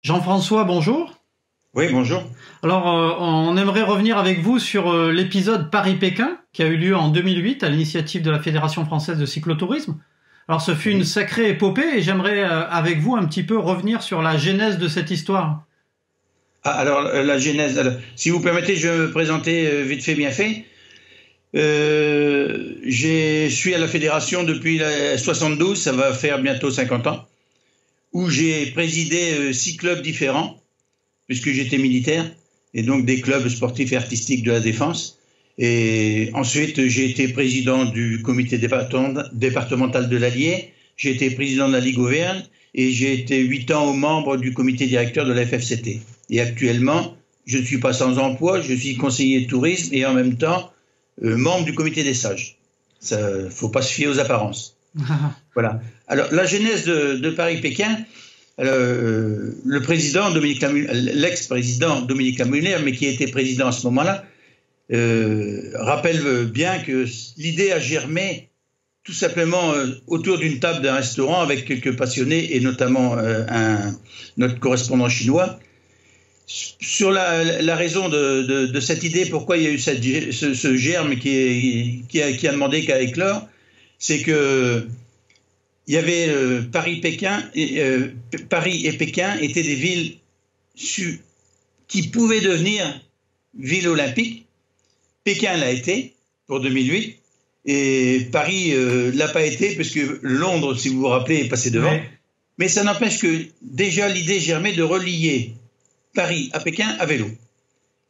Jean-François, bonjour. Oui, bonjour. Alors, on aimerait revenir avec vous sur l'épisode Paris-Pékin qui a eu lieu en 2008 à l'initiative de la Fédération française de cyclotourisme. Alors, ce fut une sacrée épopée et j'aimerais avec vous un petit peu revenir sur la genèse de cette histoire. Alors, la genèse. Alors, si vous permettez, je vais me présenter vite fait, bien fait. Je suis à la Fédération depuis 72, ça va faire bientôt 50 ans, où j'ai présidé 6 clubs différents, puisque j'étais militaire, et donc des clubs sportifs et artistiques de la défense. Et ensuite, j'ai été président du comité départemental de l'Allier, j'ai été président de la Ligue Auvergne, et j'ai été 8 ans membre du comité directeur de la FFCT. Et actuellement, je ne suis pas sans emploi, je suis conseiller de tourisme et en même temps membre du comité des sages. Il ne faut pas se fier aux apparences. Voilà. Alors, la genèse de Paris-Pékin, le président, l'ex-président Dominique Lamuller, mais qui était président à ce moment-là, rappelle bien que l'idée a germé tout simplement autour d'une table d'un restaurant avec quelques passionnés et notamment notre correspondant chinois, sur la raison de cette idée, pourquoi il y a eu ce germe qui a demandé qu'à éclore, c'est que il y avait Paris et Pékin étaient des villes qui pouvaient devenir villes olympiques. Pékin l'a été pour 2008 et Paris l'a pas été parce que Londres, si vous vous rappelez, est passé devant. Ouais. Mais ça n'empêche que déjà l'idée germait de relier Paris à Pékin à vélo.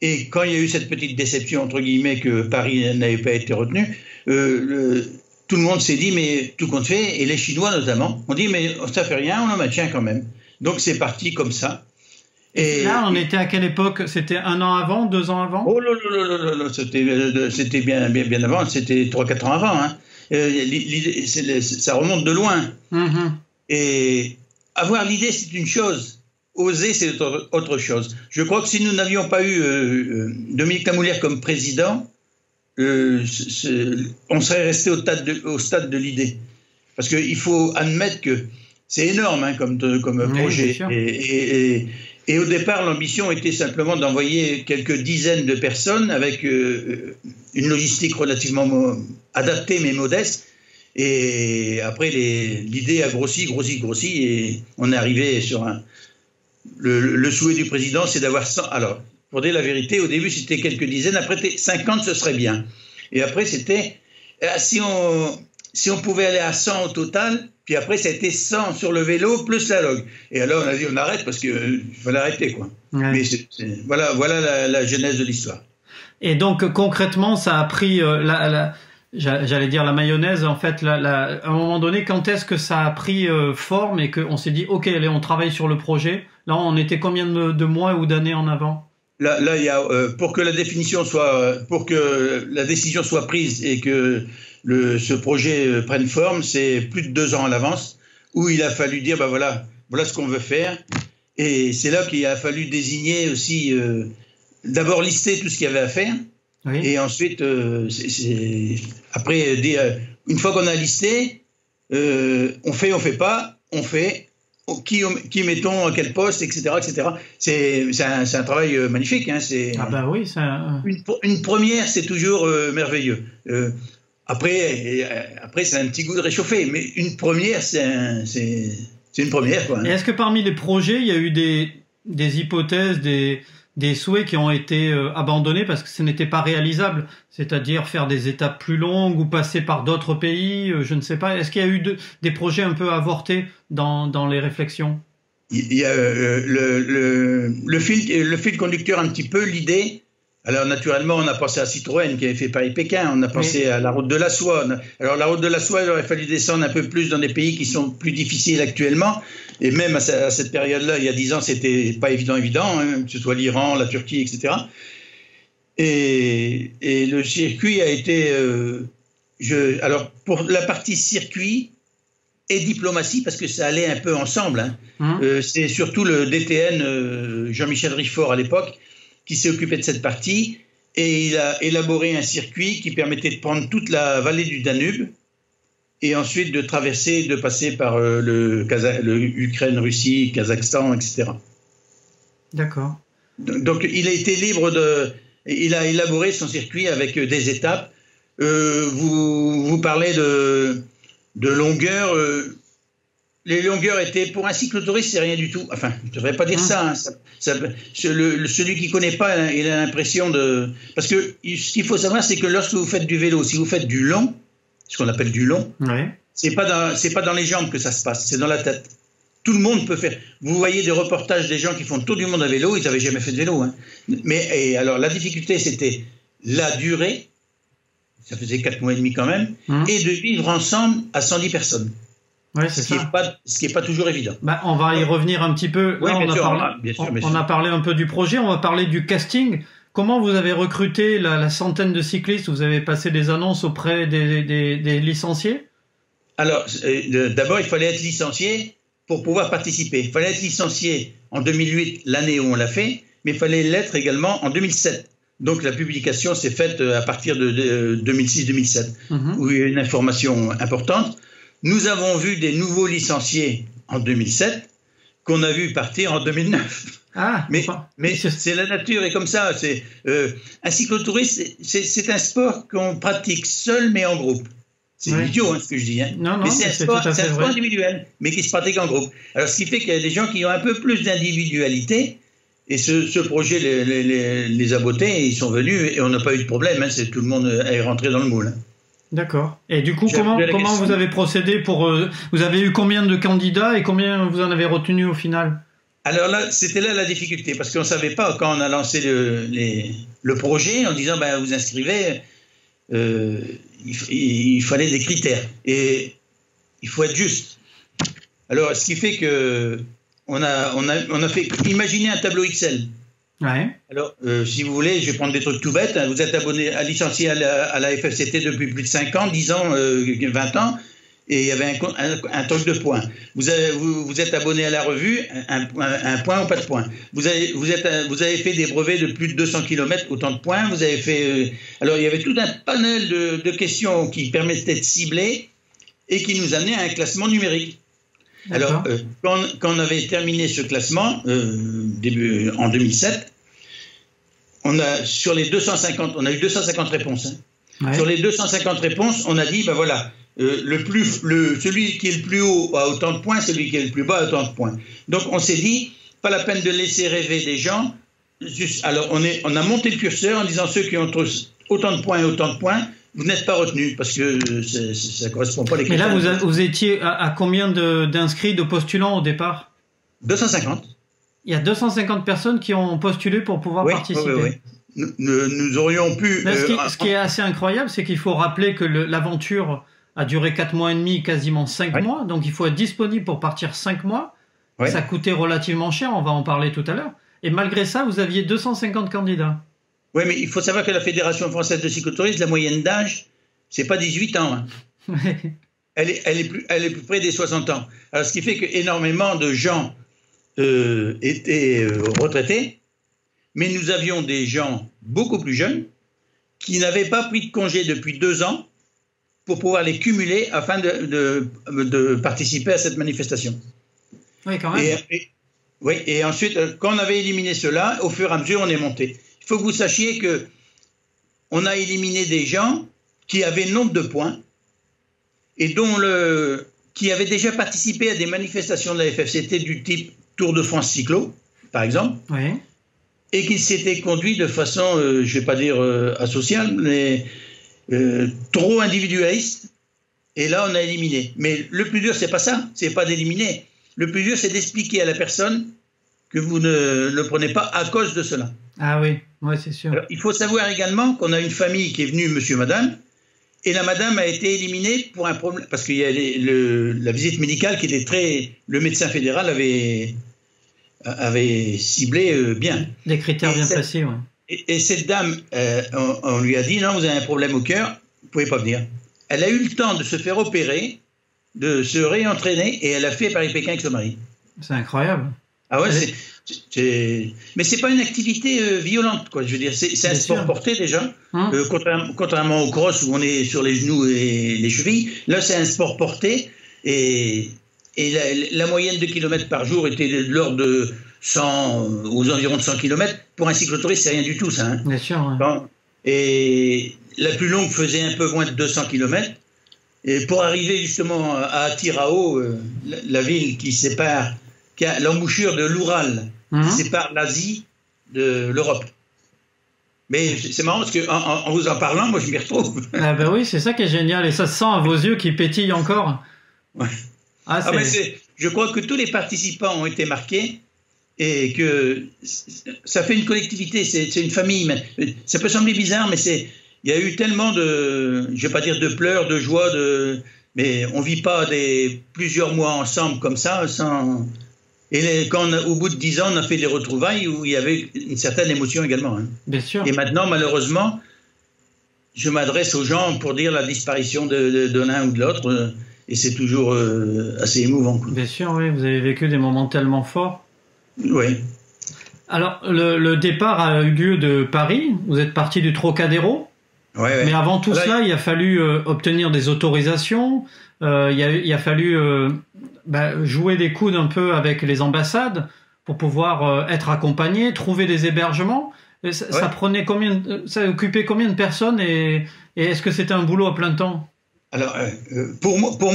Et quand il y a eu cette petite déception, entre guillemets, que Paris n'avait pas été retenu, tout le monde s'est dit, mais tout compte fait, et les Chinois notamment, ont dit, mais ça fait rien, on le maintient quand même. Donc c'est parti comme ça. Et là, on était à quelle époque? C'était 1 an avant, 2 ans avant? Oh là, c'était bien avant, c'était 3-4 ans avant. Hein. Ça remonte de loin. Mm-hmm. Et avoir l'idée, c'est une chose. Oser, c'est autre chose. Je crois que si nous n'avions pas eu Dominique Lamuller comme président, on serait resté au stade de l'idée. Parce qu'il faut admettre que c'est énorme hein, comme projet. Et au départ, l'ambition était simplement d'envoyer quelques dizaines de personnes avec une logistique relativement adaptée mais modeste. Et après, l'idée a grossi, et on est arrivé sur le souhait du président, c'est d'avoir 100. Alors, pour dire la vérité, au début, c'était quelques dizaines. Après, 50, ce serait bien. Et après, c'était... Si on pouvait aller à 100 au total, puis après, ça a été 100 sur le vélo, plus la log. Et alors, on a dit, on arrête, parce qu'il fallait arrêter, quoi. Ouais. Mais voilà la genèse de l'histoire. Et donc, concrètement, ça a pris... J'allais dire la mayonnaise, en fait, à un moment donné, quand est-ce que ça a pris forme et qu'on s'est dit, OK, allez, on travaille sur le projet. Là, on était combien de mois ou d'années en avant? Là, il y a, pour que la décision soit prise et que ce projet prenne forme, c'est plus de 2 ans à l'avance, où il a fallu dire, voilà ce qu'on veut faire. Et c'est là qu'il a fallu désigner aussi, d'abord lister tout ce qu'il y avait à faire. Oui. Et ensuite, après, une fois qu'on a listé, on fait pas, on fait, qui mettons à quel poste, etc. C'est un travail magnifique. Hein, oui, une première, c'est toujours merveilleux. Après, c'est un petit goût de réchauffé, mais une première, c'est une première. Quoi, hein. Et est-ce que parmi les projets, il y a eu des hypothèses, des souhaits qui ont été abandonnés parce que ce n'était pas réalisable, c'est-à-dire faire des étapes plus longues ou passer par d'autres pays, je ne sais pas. Est-ce qu'il y a eu des projets un peu avortés dans les réflexions? Il y a le fil conducteur un petit peu, l'idée. Alors naturellement, on a pensé à Citroën qui avait fait Paris-Pékin, on a pensé à la route de la soie. Alors la route de la soie, il aurait fallu descendre un peu plus dans des pays qui sont plus difficiles actuellement. Et même à cette période-là, il y a 10 ans, c'était pas évident, hein, que ce soit l'Iran, la Turquie, etc. Et le circuit a été... alors pour la partie circuit et diplomatie, parce que ça allait un peu ensemble, hein, c'est surtout le DTN, Jean-Michel Rifford à l'époque, qui s'est occupé de cette partie, et il a élaboré un circuit qui permettait de prendre toute la vallée du Danube, et ensuite de traverser, de passer par l'Ukraine, Russie, Kazakhstan, etc. D'accord. Donc il a été libre il a élaboré son circuit avec des étapes. Vous parlez de longueur. Les longueurs étaient, pour un cyclotouriste, c'est rien du tout. Enfin, je ne devrais pas dire ça. Hein. Celui qui ne connaît pas, il a l'impression de... Parce que ce qu'il faut savoir, c'est que lorsque vous faites du vélo, si vous faites du long, ce qu'on appelle du long, c'est pas dans les jambes que ça se passe, c'est dans la tête. Tout le monde peut faire. Vous voyez des reportages des gens qui font le tour du monde à vélo, ils n'avaient jamais fait de vélo. Hein. Alors, la difficulté, c'était la durée, ça faisait 4 mois et demi quand même, et de vivre ensemble à 110 personnes. Ouais, ce qui n'est pas toujours évident. Bah, on va y revenir un petit peu. Oui, Là, on a parlé un peu du projet, on va parler du casting. Comment vous avez recruté la centaine de cyclistes? Vous avez passé des annonces auprès des licenciés? Alors, d'abord, il fallait être licencié pour pouvoir participer. Il fallait être licencié en 2008, l'année où on l'a fait, mais il fallait l'être également en 2007. Donc la publication s'est faite à partir de 2006-2007, où il y a une information importante. Nous avons vu des nouveaux licenciés en 2007 qu'on a vu partir en 2009. Mais c'est la nature et comme ça. Un cyclotourisme, c'est un sport qu'on pratique seul mais en groupe. C'est idiot ce que je dis. Hein. Non, mais c'est un sport individuel, mais qui se pratique en groupe. Alors ce qui fait qu'il y a des gens qui ont un peu plus d'individualité. Et ce projet les a bottés et ils sont venus et on n'a pas eu de problème. Hein, tout le monde est rentré dans le moule. Hein. D'accord. Et du coup, comment vous avez procédé vous avez eu combien de candidats et combien vous en avez retenu au final? Alors là, c'était là la difficulté, parce qu'on ne savait pas, quand on a lancé le projet, en disant vous inscrivez, il fallait des critères. Et il faut être juste. Alors, ce qui fait que on a fait imaginer un tableau Excel. Ouais. Alors, si vous voulez, je vais prendre des trucs tout bêtes. Vous êtes abonné, licencié à la FFCT depuis plus de 5 ans, 10 ans, 20 ans, et il y avait un truc de points. Vous êtes abonné à la revue, un point ou pas de points. Vous avez fait des brevets de plus de 200 km, autant de points. Vous avez fait. Alors, il y avait tout un panel de questions qui permettaient de cibler et qui nous amenaient à un classement numérique. Alors, quand on avait terminé ce classement, en 2007, on a eu 250 réponses. Hein. Ouais. Sur les 250 réponses, on a dit, voilà, celui qui est le plus haut a autant de points, celui qui est le plus bas a autant de points. Donc, on s'est dit, pas la peine de laisser rêver des gens. Alors, on a monté le curseur en disant ceux qui ont autant de points et autant de points, vous n'êtes pas retenu parce que ça ne correspond pas à les critères. Mais là, vous étiez à combien d'inscrits, de postulants au départ? 250. Il y a 250 personnes qui ont postulé pour pouvoir participer. Oui. Nous aurions pu... Ce qui est assez incroyable, c'est qu'il faut rappeler que l'aventure a duré 4 mois et demi, quasiment 5 mois. Donc, il faut être disponible pour partir 5 mois. Ouais. Ça coûtait relativement cher, on va en parler tout à l'heure. Et malgré ça, vous aviez 250 candidats. Oui, mais il faut savoir que la Fédération française de cyclotourisme, la moyenne d'âge, c'est pas 18 ans. Hein. elle est plus près des 60 ans. Alors, ce qui fait qu'énormément de gens étaient retraités, mais nous avions des gens beaucoup plus jeunes qui n'avaient pas pris de congé depuis 2 ans pour pouvoir les cumuler afin de participer à cette manifestation. Oui, quand même. Et ensuite, quand on avait éliminé cela, au fur et à mesure, on est monté. Il faut que vous sachiez qu'on a éliminé des gens qui avaient nombre de points et qui avaient déjà participé à des manifestations de la FFCT du type Tour de France Cyclo, par exemple, et qui s'étaient conduits de façon, je ne vais pas dire asociale, mais trop individualiste. Et là, on a éliminé. Mais le plus dur, c'est pas ça, c'est pas d'éliminer. Le plus dur, c'est d'expliquer à la personne que vous ne le prenez pas à cause de cela. Ah oui, c'est sûr. Alors, il faut savoir également qu'on a une famille qui est venue, monsieur, madame, et la madame a été éliminée pour un problème, parce qu'il y a la visite médicale qui était très... Le médecin fédéral avait ciblé bien. Des critères bien précis, oui. Et cette dame, on lui a dit, non, vous avez un problème au cœur, vous ne pouvez pas venir. Elle a eu le temps de se faire opérer, de se réentraîner, et elle a fait Paris-Pékin avec son mari. C'est incroyable. Ah ouais, mais c'est pas une activité violente, quoi. Je veux dire, c'est un sport porté déjà. Contrairement au cross où on est sur les genoux et les chevilles, là c'est un sport porté et la moyenne de kilomètres par jour était de l'ordre aux environs de 100 km. Pour un cyclotouriste, c'est rien du tout, ça. Hein. Bien sûr. Ouais. Bon. Et la plus longue faisait un peu moins de 200 km. Et pour arriver justement à Tirao, la ville qui a l'embouchure de l'Oural, qui sépare l'Asie de l'Europe. Mais c'est marrant parce qu'en vous en parlant, moi je m'y retrouve. Ah ben oui, c'est ça qui est génial. Et ça se sent à vos yeux qui pétillent encore. Ouais. Je crois que tous les participants ont été marqués et que ça fait une collectivité, c'est une famille. Mais ça peut sembler bizarre, mais il y a eu tellement je ne vais pas dire de pleurs, de joie, mais on ne vit pas plusieurs mois ensemble comme ça. Et au bout de 10 ans, on a fait des retrouvailles où il y avait une certaine émotion également. Hein. Bien sûr. Et maintenant, malheureusement, je m'adresse aux gens pour dire la disparition de l'un ou de l'autre. Et c'est toujours assez émouvant. Quoi. Bien sûr, oui. Vous avez vécu des moments tellement forts. Oui. Alors, le départ a eu lieu de Paris. Vous êtes parti du Trocadéro. Ouais. Mais avant tout cela, il a fallu obtenir des autorisations. Il a fallu jouer des coudes un peu avec les ambassades pour pouvoir être accompagné, trouver des hébergements. Ça prenait ça occupait combien de personnes et est-ce que c'était un boulot à plein temps? Alors, pour moi, pour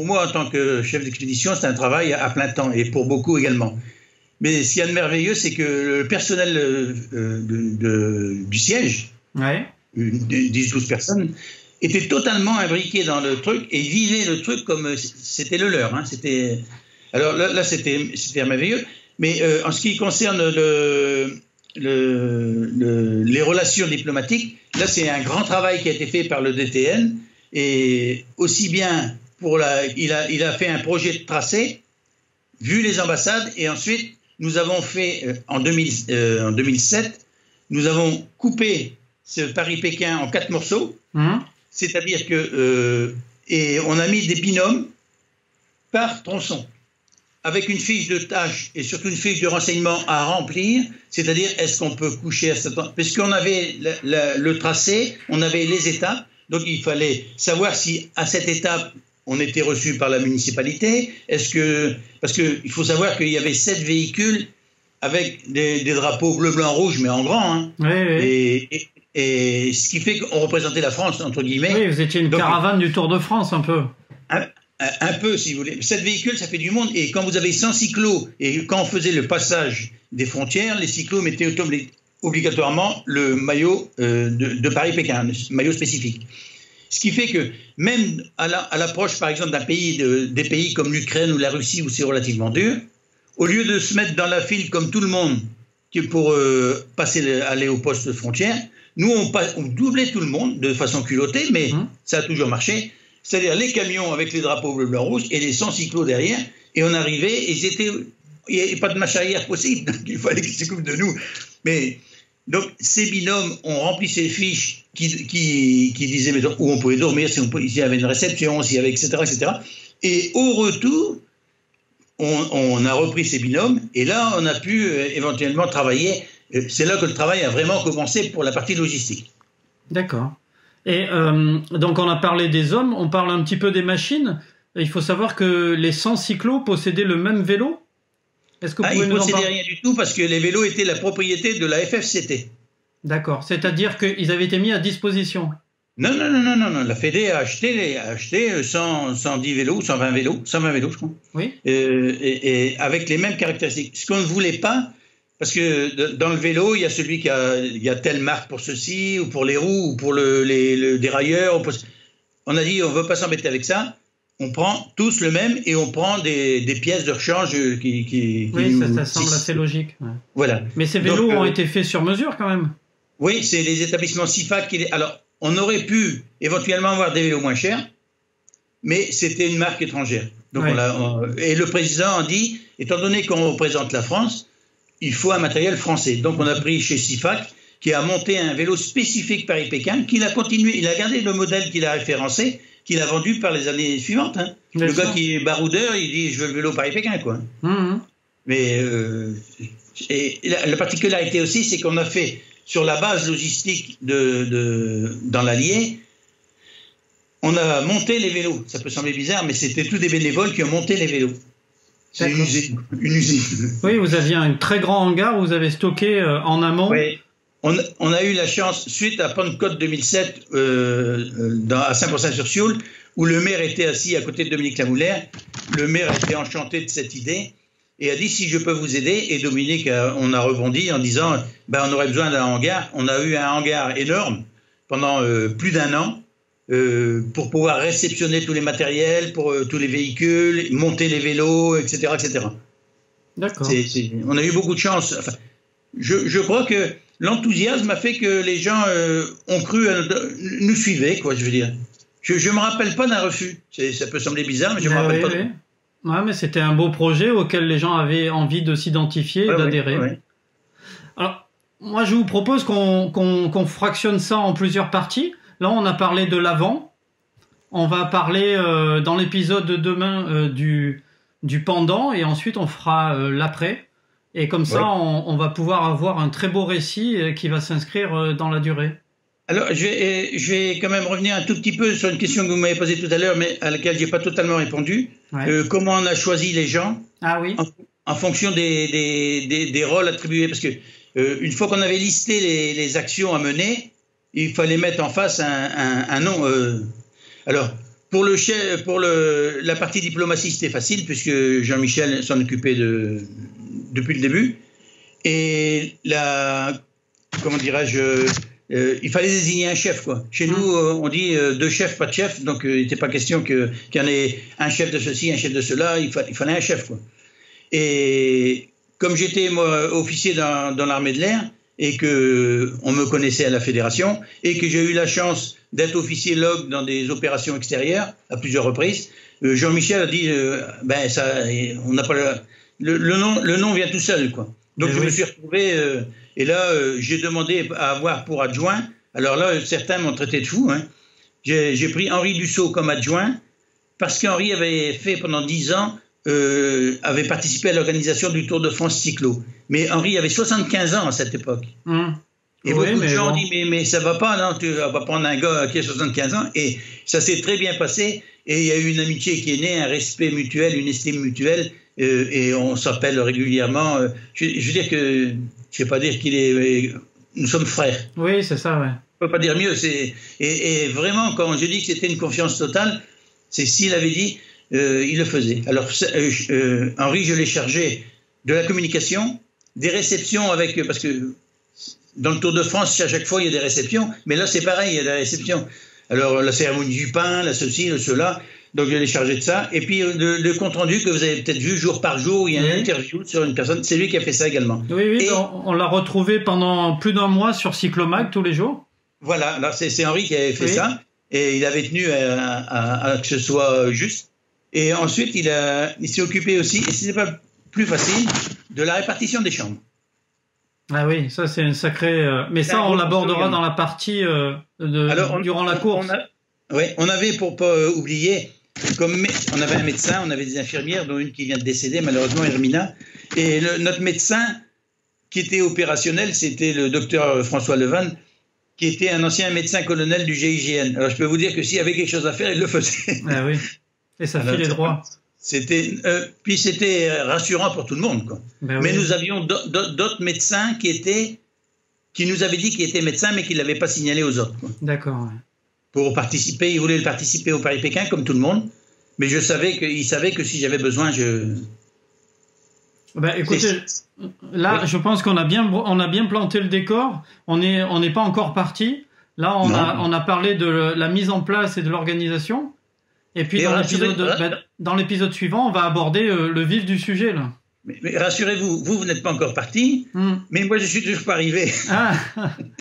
moi, en tant que chef d'expédition, c'est un travail à plein temps, et pour beaucoup également. Mais ce qu'il y a de merveilleux, c'est que le personnel du siège, 10-12 personnes, était totalement imbriqué dans le truc et vivait le truc comme c'était le leur. Hein. Alors là, c'était merveilleux. Mais en ce qui concerne les relations diplomatiques, là, c'est un grand travail qui a été fait par le DTN. Et aussi bien, il a fait un projet de tracé, vu les ambassades, et ensuite, nous avons fait, en 2007, nous avons coupé ce Paris-Pékin en 4 morceaux, c'est-à-dire et on a mis des binômes par tronçon, avec une fiche de tâche et surtout une fiche de renseignement à remplir, c'est-à-dire est-ce qu'on peut coucher à cet endroit, puisqu'on avait le tracé, on avait les étapes, donc il fallait savoir si à cette étape on était reçu par la municipalité, parce qu'il faut savoir qu'il y avait 7 véhicules avec des drapeaux bleu, blanc, rouge, mais en grand, hein. Oui. Et ce qui fait qu'on représentait la France, entre guillemets. Oui, vous étiez une caravane du Tour de France, un peu. Un peu, si vous voulez. 7 véhicules, ça fait du monde. Et quand vous avez 100 cyclos, et quand on faisait le passage des frontières, les cyclos mettaient obligatoirement le maillot de Paris-Pékin, le maillot spécifique. Ce qui fait que même à l'approche, par exemple, des pays comme l'Ukraine ou la Russie, où c'est relativement dur, au lieu de se mettre dans la file comme tout le monde pour aller au poste de frontière, nous, on doublait tout le monde de façon culottée, mais ça a toujours marché. C'est-à-dire les camions avec les drapeaux bleu, blanc, rouge et les 100 cyclos derrière. Et on arrivait et il n'y avait pas de marche arrière possible. Donc il fallait qu'ils s'occupent de nous. Mais donc ces binômes ont rempli ces fiches qui disaient où on pouvait dormir, s'il y avait une réception, s'il y avait, etc., etc. Et au retour, on a repris ces binômes et là, on a pu éventuellement travailler. C'est là que le travail a vraiment commencé pour la partie logistique. D'accord. Et donc on a parlé des hommes, on parle un petit peu des machines. Il faut savoir que les 100 cyclos possédaient le même vélo. Est-ce que vous pouvez nous en parler ? Ils ne possédaient rien du tout parce que les vélos étaient la propriété de la FFCT. D'accord, c'est-à-dire qu'ils avaient été mis à disposition. Non. La Fédé a acheté 110 vélos, 120 vélos, je crois. Oui. Et avec les mêmes caractéristiques. Ce qu'on ne voulait pas, parce que dans le vélo, il y a celui il y a telle marque pour ceci, ou pour les roues, ou pour le dérailleur. On a dit, on ne veut pas s'embêter avec ça. On prend tous le même et on prend des pièces de rechange qui ça semble assez logique. Ouais. Voilà. Mais ces vélos ont été faits sur mesure quand même. Oui, c'est les établissements CIFAC Alors, on aurait pu éventuellement avoir des vélos moins chers, mais c'était une marque étrangère. Donc et le président a dit, étant donné qu'on représente la France, il faut un matériel français. Donc on a pris chez CIFAC, qui a monté un vélo spécifique Paris-Pékin, qu'il a continué, il a gardé le modèle qu'il a référencé, qu'il a vendu par les années suivantes. Hein. Le gars qui est baroudeur, il dit je veux le vélo Paris-Pékin, quoi. Mais la particularité aussi, c'est qu'on a fait sur la base logistique dans l'Allier, on a monté les vélos. Ça peut sembler bizarre, mais c'était tous des bénévoles qui ont monté les vélos. C'est une usine. Oui, vous aviez un très grand hangar où vous avez stocké en amont. Oui. On a eu la chance, suite à Pentecôte 2007, à Saint-Pourçain-sur-Sioule, où le maire était assis à côté de Dominique Lamoulaire. Le maire a été enchanté de cette idée et a dit si je peux vous aider. Et Dominique, on a rebondi en disant on aurait besoin d'un hangar. On a eu un hangar énorme pendant plus d'un an pour pouvoir réceptionner tous les matériels, pour tous les véhicules, monter les vélos, etc. etc. D'accord. On a eu beaucoup de chance. Enfin, je crois que l'enthousiasme a fait que les gens ont cru, nous suivaient, quoi, je veux dire. Je ne me rappelle pas d'un refus. Ça peut sembler bizarre, mais je ne me rappelle pas. Oui. Ouais, mais c'était un beau projet auquel les gens avaient envie de s'identifier et d'adhérer. Oui. Alors, moi, je vous propose qu'on fractionne ça en plusieurs parties. Là, on a parlé de l'avant. On va parler dans l'épisode de demain du pendant, et ensuite on fera l'après. Et comme ça, on va pouvoir avoir un très beau récit qui va s'inscrire dans la durée. Alors, je vais quand même revenir un tout petit peu sur une question que vous m'avez posée tout à l'heure, mais à laquelle je n'ai pas totalement répondu. Ouais. Comment on a choisi les gens en fonction des rôles attribués. Parce que une fois qu'on avait listé les actions à mener, il fallait mettre en face un nom. Alors, pour la partie diplomatie, c'était facile, puisque Jean-Michel s'en occupait depuis le début. Et comment dirais-je, il fallait désigner un chef, quoi. Chez nous, on dit deux chefs, pas de chef, donc il n'était pas question qu'il y en ait un chef de ceci, un chef de cela, il fallait un chef, quoi. Et comme j'étais, moi, officier dans l'armée de l'air, et qu'on me connaissait à la fédération, et que j'ai eu la chance d'être officier log dans des opérations extérieures à plusieurs reprises, Jean-Michel a dit, on n'a pas le nom vient tout seul, quoi. Donc je me suis retrouvé, et là j'ai demandé à avoir pour adjoint. Alors là, certains m'ont traité de fou. Hein. J'ai pris Henri Dussault comme adjoint parce qu'Henri avait fait pendant 10 ans, avait participé à l'organisation du Tour de France cyclo. Mais Henri avait 75 ans à cette époque. Et beaucoup de gens ont dit mais ça va pas, non, tu vas pas prendre un gars qui a 75 ans. Et ça s'est très bien passé. Et il y a eu une amitié qui est née, un respect mutuel, une estime mutuelle. Et on s'appelle régulièrement. Je veux dire que, je ne vais pas dire nous sommes frères. Oui, c'est ça, ouais. Je ne peux pas dire mieux. Et vraiment, quand je dis que c'était une confiance totale, c'est s'il avait dit, il le faisait. Alors, Henri, je l'ai chargé de la communication, des réceptions parce que dans le Tour de France, à chaque fois, il y a des réceptions. Mais là, c'est pareil, il y a des réceptions. Alors, la cérémonie du pain, la ceci, le cela. Donc, je l'ai chargé de ça. Et puis, le compte-rendu que vous avez peut-être vu jour par jour, il y a une interview sur une personne. C'est lui qui a fait ça également. Oui, on l'a retrouvé pendant plus d'un mois sur Cyclomag tous les jours. Voilà, alors c'est Henri qui avait fait ça. Et il avait tenu à que ce soit juste. Et ensuite, il s'est occupé aussi, et ce n'est pas plus facile, de la répartition des chambres. Ah oui, ça c'est une sacrée... mais ça, on l'abordera dans la partie durant la course. On avait, pour pas oublier... on avait un médecin, on avait des infirmières, dont une qui vient de décéder, malheureusement, Hermina. Et notre médecin, qui était opérationnel, c'était le docteur François Levan, qui était un ancien médecin colonel du GIGN. Alors, je peux vous dire que s'il y avait quelque chose à faire, il le faisait. Ah oui, et ça filait droit. Puis c'était rassurant pour tout le monde, quoi. Mais nous avions d'autres médecins qui nous avaient dit qu'ils étaient médecins, mais qui ne l'avaient pas signalé aux autres. D'accord, ouais. Pour participer, ils voulaient participer au Paris-Pékin comme tout le monde, mais ils savaient que si j'avais besoin, écoutez, là, je pense qu'on a bien planté le décor. On n'est pas encore parti. Là, on a parlé de la mise en place et de l'organisation. Et puis dans l'épisode suivant, on va aborder le vif du sujet, là. Mais rassurez-vous, vous n'êtes pas encore parti, mais moi je suis toujours pas arrivé. Ah.